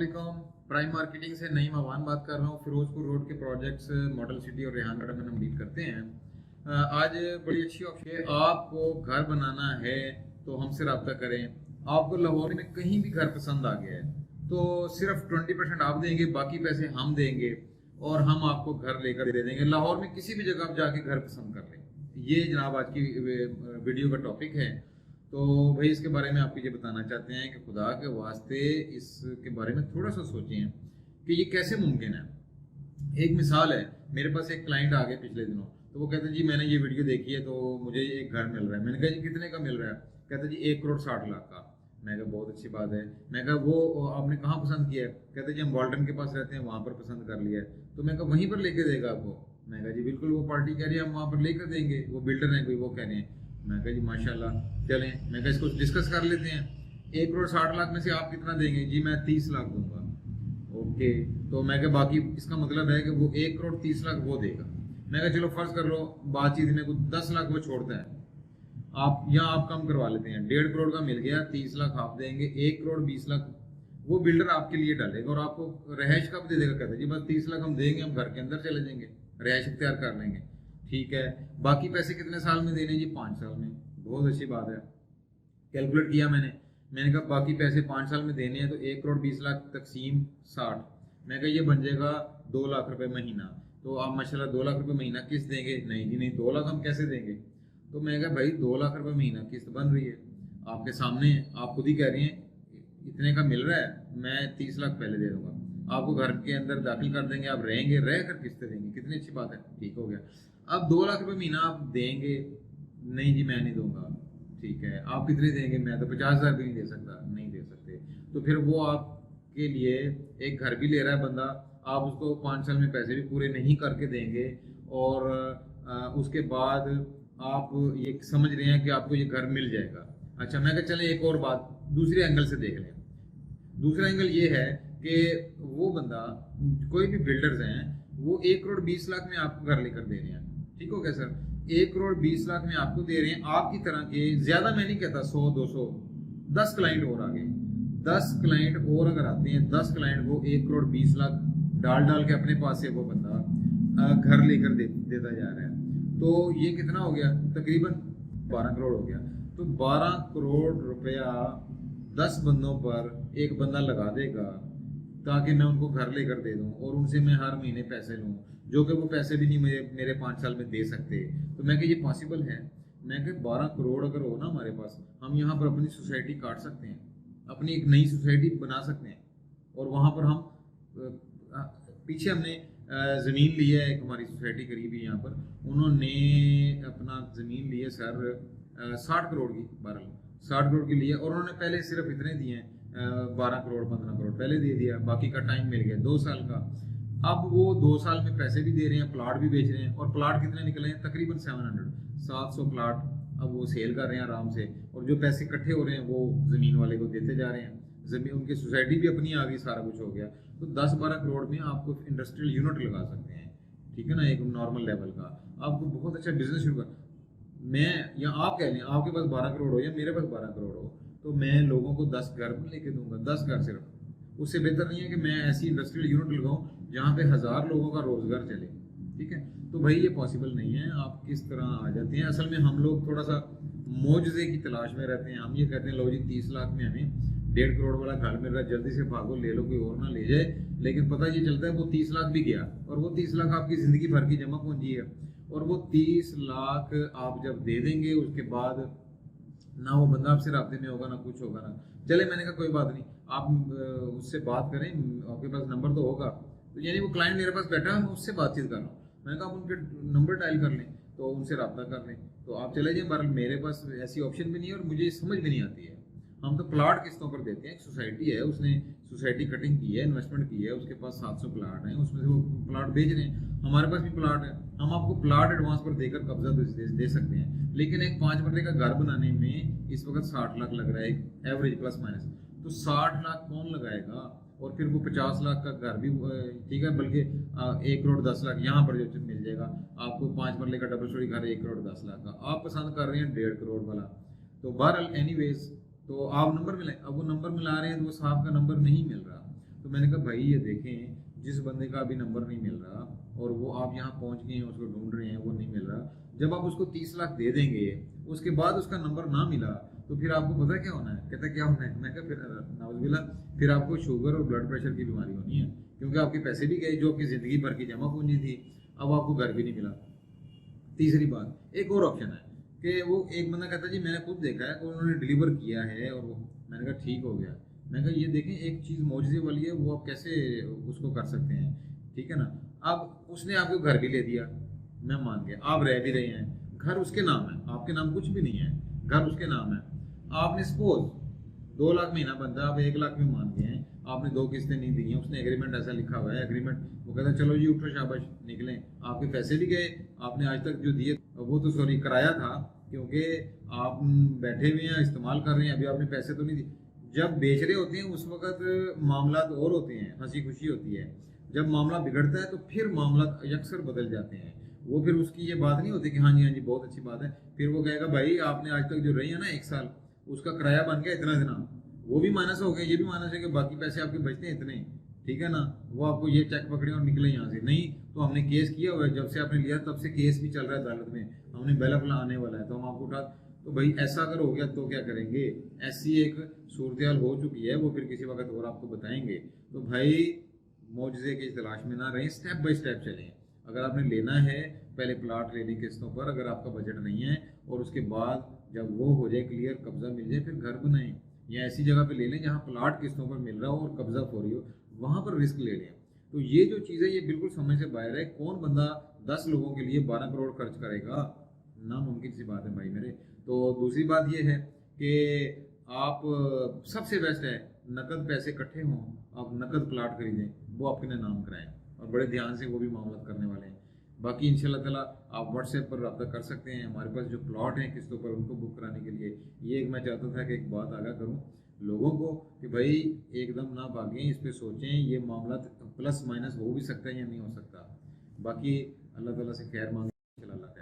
अस्सलाम। Prime marketing से नईम अवान बात कर रहा हूँ। फिरोजपुर रोड के प्रोजेक्ट्स मॉडल सिटी और रेहान गार्डन में हम डील करते हैं। आज बड़ी अच्छी ऑप्शन है। आपको घर बनाना है तो हमसे रब्ता करें। आपको लाहौर में कहीं भी घर पसंद आ गया है तो सिर्फ 20% आप देंगे, बाकी पैसे हम देंगे और हम आपको घर लेकर दे देंगे। लाहौर में किसी भी जगह आप जाके घर पसंद कर लें। ये जनाब आज की वीडियो का टॉपिक है। तो भाई इसके बारे में आपको ये बताना चाहते हैं कि खुदा के वास्ते इसके बारे में थोड़ा सा सोचें कि ये कैसे मुमकिन है। एक मिसाल है, मेरे पास एक क्लाइंट आ गया पिछले दिनों, तो वो कहते हैं जी मैंने ये वीडियो देखी है तो मुझे एक घर मिल रहा है। मैंने कहा जी कितने का मिल रहा है? कहते जी 1,60,00,000 का। मैं कहा बहुत अच्छी बात है। मैं कहा वो आपने कहाँ पसंद किया है? कहते जी हम वॉल्टन के पास रहते हैं, वहाँ पर पसंद कर लिया है। तो मैं कहा वहीं पर लेके देगा आपको? मैं कहा जी बिल्कुल, वो पार्टी कह रही है हम वहाँ पर लेकर देंगे, वो बिल्डर है कोई, वो कह रहे हैं। मैं कहा जी माशाल्लाह, चलें। मैं कहा इसको डिस्कस कर लेते हैं। 1,60,00,000 में से आप कितना देंगे? जी मैं 30 लाख दूंगा। ओके, तो मैं कहा बाकी इसका मतलब है कि वो 1,30,00,000 वो देगा। मैं कहा चलो फर्ज कर लो बातचीत में कुछ 10 लाख वो छोड़ता है, आप यहाँ आप कम करवा लेते हैं। 1.5 करोड़ का मिल गया, 30 लाख आप देंगे, 1,20,00,000 वो बिल्डर आपके लिए डालेगा और आपको रहायश कब दे देगा? कहते जी बस 30 लाख हम देंगे, हम घर के अंदर चले जाएंगे, रहायश इख्तियार कर लेंगे। ठीक है, बाकी पैसे कितने साल में देने? जी 5 साल में। बहुत अच्छी बात है। कैलकुलेट किया मैंने कहा बाकी पैसे 5 साल में देने हैं तो 1,20,00,000 तकसीम 60। मैं कहा ये बन जाएगा 2 लाख रुपए महीना। तो आप माशाल्लाह 2 लाख रुपए महीना किस्त देंगे? नहीं जी नहीं, 2 लाख हम कैसे देंगे? तो मैं कहा भाई 2 लाख रुपए महीना किस्त बन रही है आपके सामने, आप खुद ही कह रही हैं इतने का मिल रहा है, मैं 30 लाख पहले दे दूंगा, आपको घर के अंदर दाखिल कर देंगे, आप रहेंगे, रह कर किस्तें देंगे। कितनी अच्छी बात है। ठीक हो गया। अब 2 लाख रुपए महीना आप देंगे? नहीं जी मैं नहीं दूंगा। ठीक है, आप कितने देंगे? मैं तो 50,000 भी नहीं दे सकता। नहीं दे सकते। तो फिर वो आपके लिए एक घर भी ले रहा है बंदा, आप उसको 5 साल में पैसे भी पूरे नहीं करके देंगे और उसके बाद आप ये समझ रहे हैं कि आपको ये घर मिल जाएगा। अच्छा, मैं कहा चले एक और बात दूसरे एंगल से देख लें। दूसरा एंगल ये है कि वो बंदा, कोई भी बिल्डर्स हैं, वो 1,20,00,000 में आपको घर लेकर दे रहे हैं। ठीक हो गया सर, 1,20,00,000 में आपको दे रहे हैं। आपकी तरह के ज्यादा मैं नहीं कहता, 100 200 10 क्लाइंट और आ गए, 10 क्लाइंट और अगर आते हैं, 10 क्लाइंट को 1,20,00,000 डाल के अपने पास से वो बंदा घर लेकर देता जा रहा है। तो ये कितना हो गया? तकरीबन 12 करोड़ हो गया। तो 12 करोड़ रुपया 10 बंदों पर एक बंदा लगा देगा ताकि मैं उनको घर लेकर दे दूं और उनसे मैं हर महीने पैसे लूं, जो कि वो पैसे भी नहीं मेरे 5 साल में दे सकते। तो मैं कि ये पॉसिबल है? मैं कि 12 करोड़ अगर हो ना हमारे पास, हम यहाँ पर अपनी सोसाइटी काट सकते हैं, अपनी एक नई सोसाइटी बना सकते हैं और वहाँ पर हम पीछे हमने ज़मीन ली है। एक हमारी सोसाइटी करीब ही यहाँ पर, उन्होंने अपना ज़मीन ली है सर 60 करोड़ की, 60 करोड़ की ली है और उन्होंने पहले सिर्फ इतने दिए हैं, 12 करोड़ 15 करोड़ पहले दे दिया, बाकी का टाइम मिल गया 2 साल का। अब वो 2 साल में पैसे भी दे रहे हैं, प्लाट भी बेच रहे हैं और प्लाट कितने निकले हैं? तकरीबन 700 प्लाट अब वो सेल कर रहे हैं आराम से और जो पैसे इकट्ठे हो रहे हैं वो ज़मीन वाले को देते जा रहे हैं। ज़मीन उनकी सोसाइटी भी अपनी आ गई, सारा कुछ हो गया। तो 10-12 करोड़ में आपको इंडस्ट्रियल यूनिट लगा सकते हैं। ठीक है ना, एक नॉर्मल लेवल का आपको बहुत अच्छा बिजनेस शुरू कर। मैं या आप कह लें आपके पास 12 करोड़ हो या मेरे पास 12 करोड़ हो, तो मैं लोगों को 10 घर लेके दूंगा, 10 घर सिर्फ। उससे बेहतर नहीं है कि मैं ऐसी इंडस्ट्रियल यूनिट लगाऊं जहाँ पे 1000 लोगों का रोजगार चले। ठीक है, तो भाई ये पॉसिबल नहीं है। आप किस तरह आ जाते हैं? असल में हम लोग थोड़ा सा मौजज़े की तलाश में रहते हैं। हम ये कहते हैं लो जी 30 लाख में हमें 1.5 करोड़ वाला घर मिल रहा है, जल्दी से भागो ले लो, कोई और ना ले जाए। लेकिन पता ये चलता है वो 30 लाख भी गया और वो 30 लाख आपकी ज़िंदगी भर की जमा पूंजी है और वो 30 लाख आप जब दे देंगे उसके बाद ना वो बंदा आपसे राब्ते में होगा, ना कुछ होगा ना। चले, मैंने कहा कोई बात नहीं, आप उससे बात करें, आपके पास नंबर तो होगा। तो यानी वो क्लाइंट मेरे पास बैठा है, मैं उससे बातचीत कर रहा हूँ। मैंने कहा आप उनके नंबर डायल कर लें, तो उनसे रब्ता कर लें, तो आप चले जाएं। बहरहाल मेरे पास ऐसी ऑप्शन भी नहीं है और मुझे समझ भी नहीं आती है। हम तो प्लाट किस्तों पर देते हैं। एक सोसाइटी है, उसने सोसाइटी कटिंग की है, इन्वेस्टमेंट की है, उसके पास 700 प्लाट हैं, उसमें से वो प्लाट बेच रहे हैं। हमारे पास भी प्लाट है, हम आपको प्लाट एडवांस पर देकर कब्जा दे सकते हैं। लेकिन एक 5 मरले का घर बनाने में इस वक्त 60 लाख लग रहा है, एक एवरेज प्लस माइनस। तो 60 लाख कौन लगाएगा? और फिर वो 50 लाख का घर भी ठीक है, बल्कि 1,10,00,000 यहाँ पर जो मिल जाएगा आपको 5 मरले का डबल स्टोरी घर 1,10,00,000 का। आप पसंद कर रहे हैं 1.5 करोड़ वाला। तो बहरहाल एनीवेज, तो आप नंबर मिलाएं। अब वो नंबर मिला रहे हैं तो वो साहब का नंबर नहीं मिल रहा। तो मैंने कहा भाई ये देखें, जिस बंदे का अभी नंबर नहीं मिल रहा और वो आप यहाँ पहुँच गए हैं, उसको ढूंढ रहे हैं, वो नहीं मिल रहा, जब आप उसको 30 लाख दे देंगे, उसके बाद उसका नंबर ना मिला, तो फिर आपको पता है क्या होना है? कहता है क्या होना है? मैं कहा फिर नाउजुबिल्ला, फिर आपको शुगर और ब्लड प्रेशर की बीमारी होनी है, क्योंकि आपके पैसे भी गए जो आपकी ज़िंदगी भर की जमा पूंजी थी, अब आपको घर भी नहीं मिला। तीसरी बात, एक और ऑप्शन है कि वो एक बंदा कहता है जी मैंने खुद देखा है, और उन्होंने डिलीवर किया है, और वो, मैंने कहा ठीक हो गया। मैंने कहा ये देखें, एक चीज़ मौजूदे वाली है, वो आप कैसे उसको कर सकते हैं, ठीक है ना? अब उसने आपको घर भी ले दिया, मैं मान गया, आप रह भी रहे हैं, घर उसके नाम है, आपके नाम कुछ भी नहीं है, घर उसके नाम है। आपने सपोज 2 लाख महीना बनता है, आप 1 लाख में मान गए हैं, आपने 2 किस्तें नहीं दी हैं, उसने एग्रीमेंट ऐसा लिखा हुआ है, एग्रीमेंट वो कहता है चलो जी उठो शाबाश निकलें, आपके पैसे भी गए, आपने आज तक जो दिए वो तो सॉरी कराया था, क्योंकि आप बैठे हुए हैं, इस्तेमाल कर रहे हैं, अभी आपने पैसे तो नहीं दिए। जब बेच रहे होते हैं उस वक्त मामला और होते हैं, हंसी खुशी होती है, जब मामला बिगड़ता है तो फिर मामला अक्सर बदल जाते हैं। वो फिर उसकी ये बात नहीं होती कि हाँ जी बहुत अच्छी बात है, फिर वो कहेगा भाई आपने आज तक जो रही है ना 1 साल, उसका किराया बन गया इतना इतना, वो भी माइनस हो गया, ये भी माइनस है कि बाकी पैसे आपके बचते हैं इतने, ठीक है ना? वो आपको ये चेक पकड़े और निकले यहाँ से नहीं, तो हमने केस किया हुआ है, जब से आपने लिया तब से केस भी चल रहा है अदालत में, हमने बैलफ आने वाला है, तो हम आपको उठा, तो भाई ऐसा अगर हो गया तो क्या करेंगे? ऐसी एक सूरत हो चुकी है, वो फिर किसी वक्त और आपको बताएंगे। तो भाई मौजूदे की तलाश में ना रहें, स्टेप बाय स्टेप चलें। अगर आपने लेना है, पहले प्लाट लेने किस्तों पर, अगर आपका बजट नहीं है, और उसके बाद जब वो हो जाए क्लियर, कब्जा मिल जाए, फिर घर बनाएं, या ऐसी जगह पे ले लें जहाँ प्लाट किस्तों पर मिल रहा हो और कब्जा हो रही हो, वहाँ पर रिस्क ले लें। तो ये जो चीज़ है ये बिल्कुल समझ से बाहर है। कौन बंदा 10 लोगों के लिए 12 करोड़ खर्च करेगा? नामुमकिन सी बात है भाई मेरे। तो दूसरी बात ये है कि आप सबसे बेस्ट है नकद पैसे इकट्ठे हों, आप नकद प्लाट खरीदें, वो आपके नाम कराएं, और बड़े ध्यान से वो भी मामला करने वाले हैं। बाकी इंशाल्लाह ताला आप व्हाट्सएप पर रब्ता कर सकते हैं, हमारे पास जो प्लॉट हैं किस्तों पर उनको बुक कराने के लिए। ये एक मैं चाहता था कि एक बात आगाह करूं लोगों को कि भाई एकदम ना भागें, इस पर सोचें, ये मामला प्लस माइनस हो भी सकता है या नहीं हो सकता। बाकी अल्लाह ताला से खैर मांगें, इंशाल्लाह।